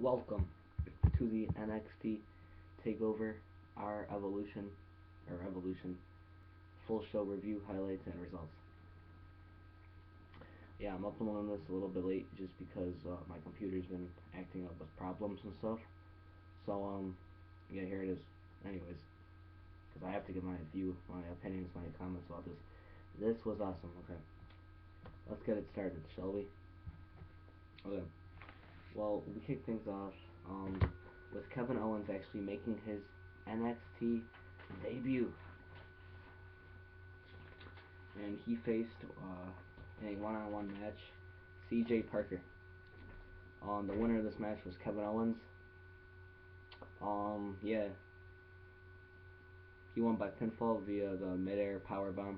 Welcome to the NXT Takeover, our evolution, full show review, highlights, and results. Yeah, I'm uploading this a little bit late just because my computer's been acting up with problems and stuff. So, yeah, here it is. Anyways, because I have to give my opinions, my comments about this. This was awesome. Okay, let's get it started, shall we? Okay. Well, we kick things off with Kevin Owens actually making his NXT debut, and he faced in a one-on-one match C.J. Parker. The winner of this match was Kevin Owens. Yeah, he won by pinfall via the midair powerbomb.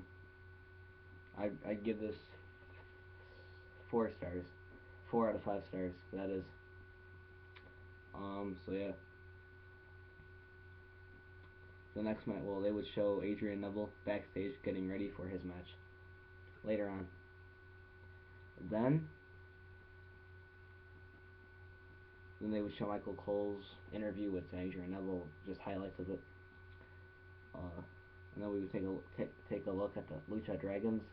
I give this 4 stars, 4 out of 5 stars. That is. So yeah. The next match, well, they would show Adrian Neville backstage getting ready for his match later on. Then they would show Michael Cole's interview with Adrian Neville, just highlights of it. And then we would take a look at the Lucha Dragons.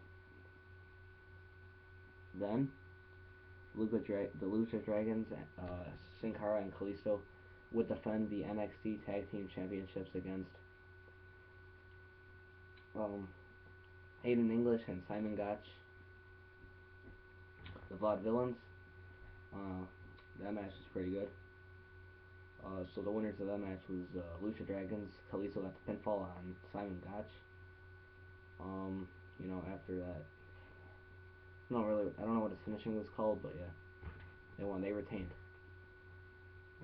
Then the Lucha Dragons, Sin Cara and Kalisto would defend the NXT Tag Team Championships against Hayden English and Simon Gotch, the Vaudevillains. That match was pretty good. So the winners of that match was Lucha Dragons. Kalisto got the pinfall on Simon Gotch. After that, I don't know what his finishing was called, but yeah, they won. They retained.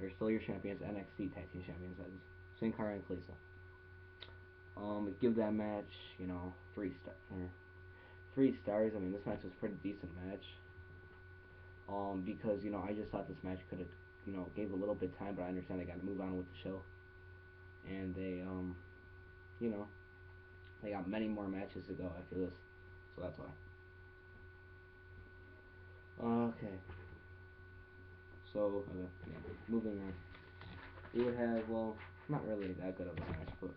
They're still your champions, NXT Tag Team Champions. That is Sin Cara and Kalisto. Give that match, 3 stars. I mean, this match was a pretty decent match. Because I just thought this match could have, gave a little bit of time, but I understand they got to move on with the show, and they got many more matches to go after this, so that's why. Okay. So, yeah, moving on. We would have, well, not really that good of a match, but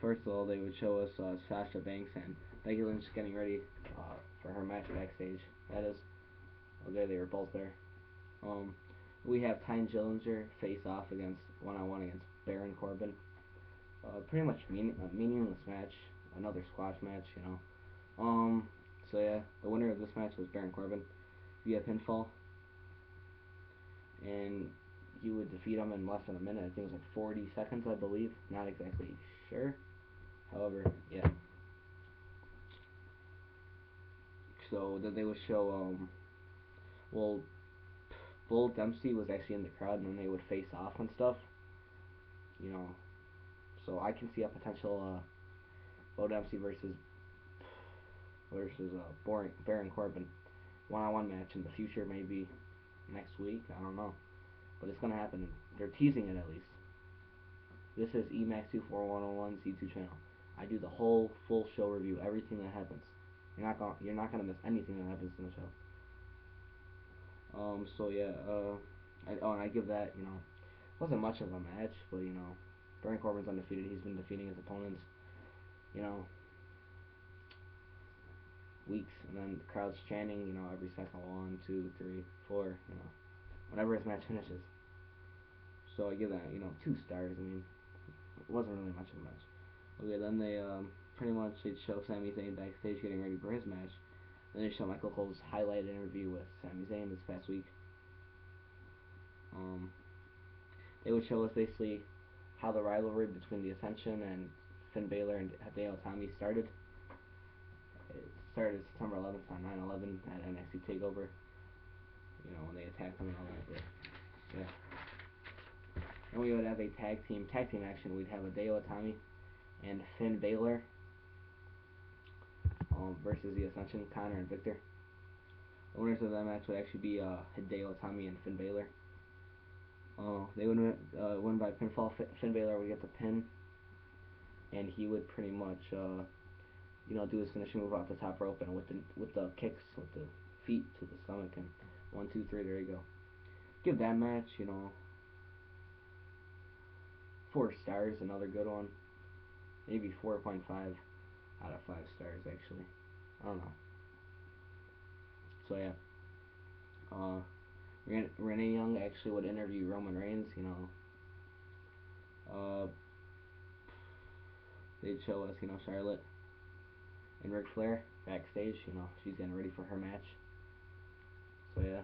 first of all, they would show us Sasha Banks and Becky Lynch getting ready for her match backstage. That is, okay, they were both there. We have Ty Dillinger face off against one-on-one against Baron Corbin. Pretty much meaningless match, another squash match, So yeah, the winner of this match was Baron Corbin via pinfall, and he would defeat him in less than a minute. I think it was like 40 seconds, I believe. Not exactly sure. However, yeah. So then they would show, well, Bull Dempsey was actually in the crowd, and then they would face off and stuff. So I can see a potential Bull Dempsey versus Baron Corbin one-on-one match in the future, maybe next week. I don't know, but it's gonna happen. They're teasing it at least. This is EMAX24101's YouTube channel. I do the whole full show review, everything that happens. You're not gonna miss anything that happens in the show. So yeah, and I give that, wasn't much of a match, but Baron Corbin's undefeated. He's been defeating his opponents, weeks, and then the crowd's chanting, every second, 1, 2, 3, 4, whenever his match finishes. So I give that, 2 stars. I mean, it wasn't really much of a match. Okay, then they they'd show Sami Zayn backstage getting ready for his match. Then they show Michael Cole's highlighted interview with Sami Zayn this past week. They would show us basically how the rivalry between the Ascension and Finn Balor and Hideo Itami started. It started September 11th on 9/11 at NXT Takeover. When they attacked him and all that. But yeah. And we would have a tag team action. We'd have Hideo Itami and Finn Balor versus the Ascension, Connor and Victor. The winners of that match would actually be Hideo Itami and Finn Balor. They would win by pinfall. Finn Balor would get the pin, and he would pretty much do his finishing move off the top rope, and with the kicks with the feet to the stomach, and 1, 2, 3, there you go. give that match, 4 stars, another good one. Maybe 4.5 out of 5 stars actually. I don't know. So yeah, uh, Renee Young actually would interview Roman Reigns. Uh, they'd show us, Charlotte and Ric Flair backstage. She's getting ready for her match. So yeah.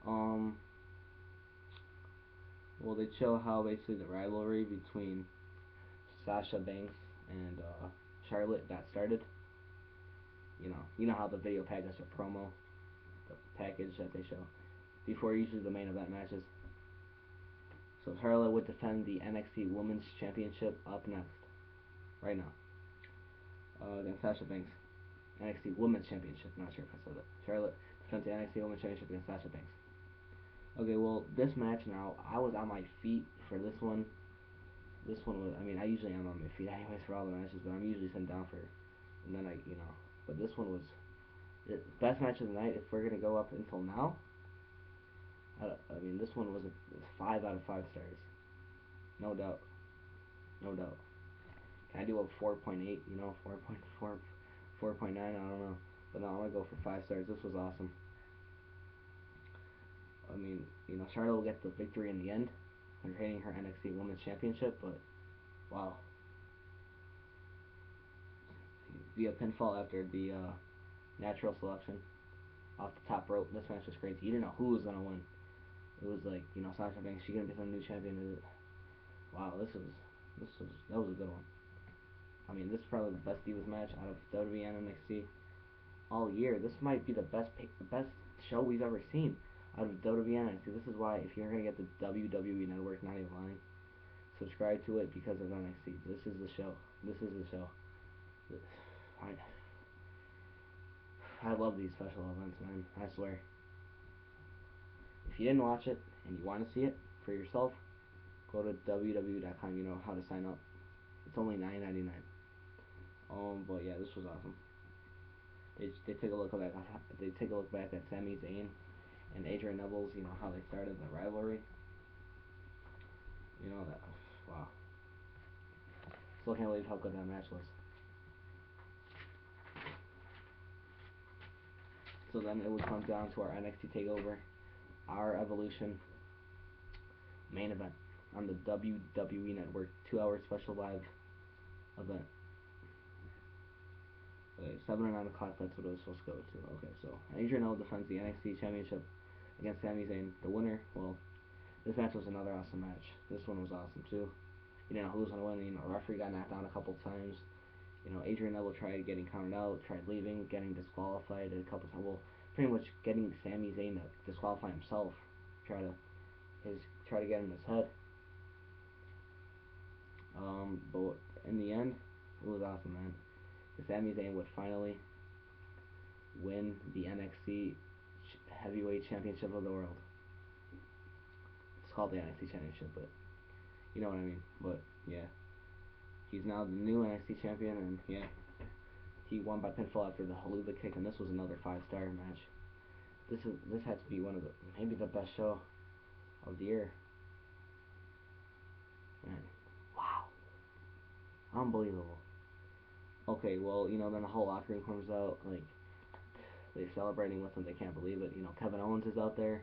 Um, well, they'd show how basically the rivalry between Sasha Banks and Charlotte got started. You know how the video package a promo, the package that they show before usually the main event matches. So Charlotte would defend the NXT Women's Championship up next, right now, against Sasha Banks. NXT Women's Championship. Not sure if I said that. Charlotte defends the NXT Women's Championship against Sasha Banks. Okay, well, this match now, I was on my feet for this one. This one was, I mean, I usually am on my feet anyways for all the matches, but I'm usually sitting down for, and then but this one was the best match of the night. If we're gonna go up until now, I mean, this one was a 5 out of 5 stars, no doubt, no doubt. Can I do a 4.8? 4.4, 4.9? I don't know, but no, I'm gonna go for 5 stars. This was awesome. I mean, Charlotte will get the victory in the end, retaining her NXT Women's Championship, but wow, via pinfall after the natural selection off the top rope. This match was crazy. You didn't know who was gonna win. It was like, Sasha Banks, she gonna become the new champion. Wow, that was a good one. I mean, this is probably the best Divas match out of WWE and NXT all year. This might be the best show we've ever seen out of WWE and NXT. This is why, if you're gonna get the WWE Network, not even lying, subscribe to it because of NXT. This is the show. This is the show. I love these special events, man. I swear. If you didn't watch it and you want to see it for yourself, go to www.com. You know how to sign up. It's only $9.99. But yeah, this was awesome. They take a look back. They take a look back at Sami Zayn and Adrian Neville's. How they started the rivalry. That. Wow. Still can't believe how good that match was. So then it would come down to our NXT Takeover, our Evolution main event on the WWE Network, 2-hour special live event. Okay, 7 or 9 o'clock, that's what it was supposed to go to. Okay, so Adrian Neville defends the NXT Championship against Sami Zayn. The winner, well, this match was another awesome match. This one was awesome too. You didn't know who was going to win. The referee got knocked down a couple times. Adrian Neville tried getting counted out, tried leaving, getting disqualified a couple times. Well, pretty much getting Sami Zayn to disqualify himself. Try to get in his head. But in the end, it was awesome, man. Sami Zayn would finally win the NXT Heavyweight Championship of the World. It's called the NXT Championship, but you know what I mean. But yeah, he's now the new NXT champion, and yeah, he won by pinfall after the Haluva kick, and this was another 5-star match. This has to be one of maybe the best show of the year. Man, wow, unbelievable. Okay, well, then the whole locker room comes out, like, they're celebrating with him, they can't believe it. Kevin Owens is out there,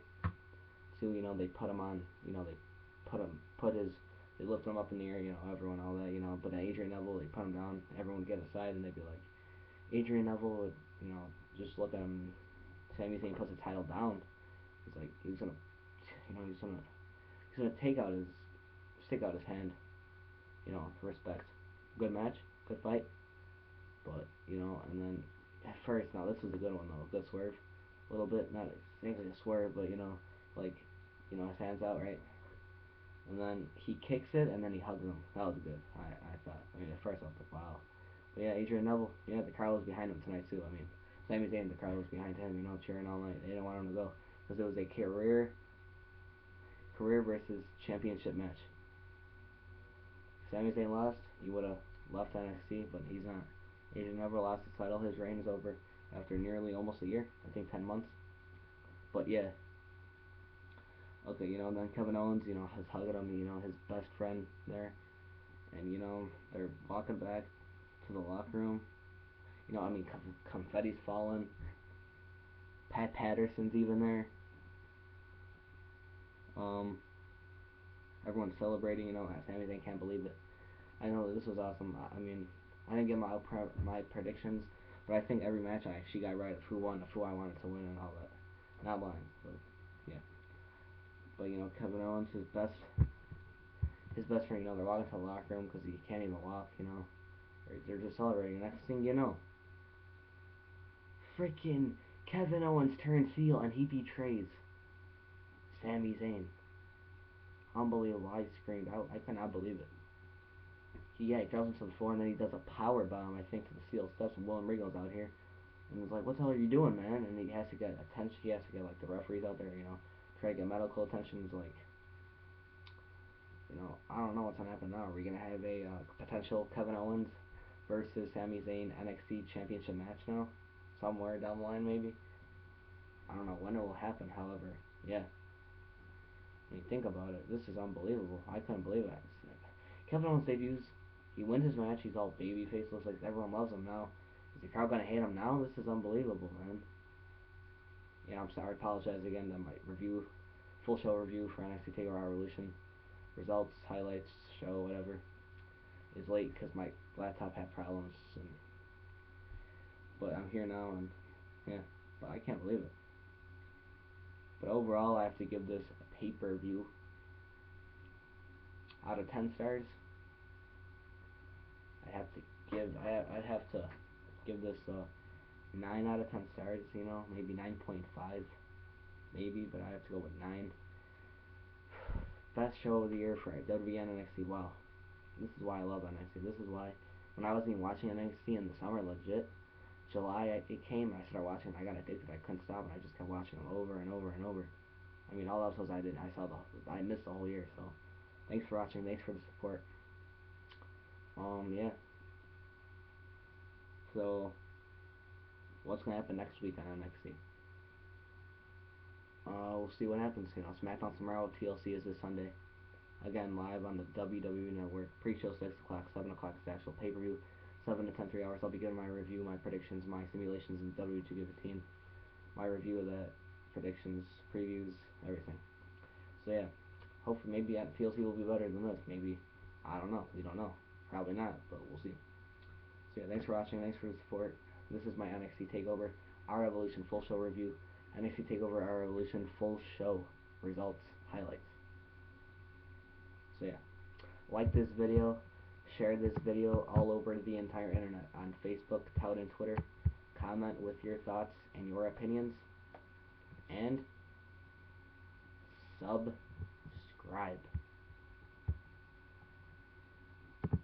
too. They put him on, they lift him up in the air, everyone, all that, but then Adrian Neville, they put him down, everyone would get aside, and they'd be like, Adrian Neville would, just look at him, Sami Zayn puts the title down, he's like, he's gonna stick out his hand, for respect. Good match, good fight. But, and then at first, now this was a good one though, good swerve, a little bit, not exactly a swerve, but like, his hands out, right? And then he kicks it, and then he hugs him. That was good. I thought. I mean, at first I was like, wow. But yeah, Adrian Neville. Yeah, the crowd was behind him tonight too. I mean, Sami Zayn, the crowd was behind him. Cheering all night. They didn't want him to go because it was a career versus championship match. Sami Zayn lost. He would have left NXT, but he's not. Adrian Neville lost his title. His reign is over after nearly almost a year. I think 10 months. But yeah, Okay, then Kevin Owens, has hugging him, his best friend there, and they're walking back to the locker room. I mean, confetti's falling. Pat Patterson's even there. Um, Everyone's celebrating. Sami Zayn can't believe it. I know this was awesome. I mean, I didn't get my predictions, but I think every match I actually got right of who won, of who I wanted to win, and all that. Not lying, but yeah. But Kevin Owens, his best friend. They're walking to the locker room because he can't even walk. They're just celebrating. Next thing you know, freaking Kevin Owens turns heel and he betrays Sami Zayn. Unbelievable! I screamed out. I could not believe it. He drops him to the floor and then he does a power bomb, I think, to the steel steps. And William Regal's out here and he's like, "What the hell are you doing, man?" And he has to get attention. He has to get like the referees out there, try to get medical attention. He's like, I don't know what's gonna happen now. Are we gonna have a potential Kevin Owens versus Sami Zayn NXT Championship match now? Somewhere down the line, maybe. I don't know when it will happen. However, yeah. When you think about it, this is unbelievable. I couldn't believe it. Kevin Owens debuts. He wins his match. He's all babyface. Looks like everyone loves him now. Is the crowd gonna hate him now? This is unbelievable, man. Yeah, I'm sorry. I apologize again that my full show review for NXT Takeover Revolution, results, highlights, show, whatever, is late because my laptop had problems. But I'm here now, and yeah, but I can't believe it. But overall, I have to give this a pay-per-view out of 10 stars. I'd have to give this a 9 out of 10 stars. Maybe 9.5, maybe, but I have to go with 9. Best show of the year for WWE and NXT. Wow, this is why I love NXT. This is why when I wasn't even watching NXT in the summer, legit, July it came and I started watching. I got addicted. I couldn't stop, and I just kept watching them over and over and over. I mean, all episodes I missed the whole year. So, thanks for watching. Thanks for the support. Yeah. So, what's gonna happen next week on NXT? We'll see what happens. SmackDown tomorrow. TLC is this Sunday. Again, live on the WWE Network. Pre-show 6 o'clock, 7 o'clock is the actual pay-per-view. 7 to 10, 3 hours. I'll be giving my review, my predictions, my simulations in WWE 2K15. My review of that, predictions, previews, everything. So yeah, hopefully maybe TLC will be better than this. Maybe, I don't know. We don't know. Probably not, but we'll see. So yeah, thanks for watching. Thanks for the support. This is my NXT Takeover Our Evolution full show review. NXT Takeover Our Evolution full show results, highlights. So yeah, like this video, share this video all over the entire internet on Facebook, Tout, and Twitter. Comment with your thoughts and your opinions, and subscribe.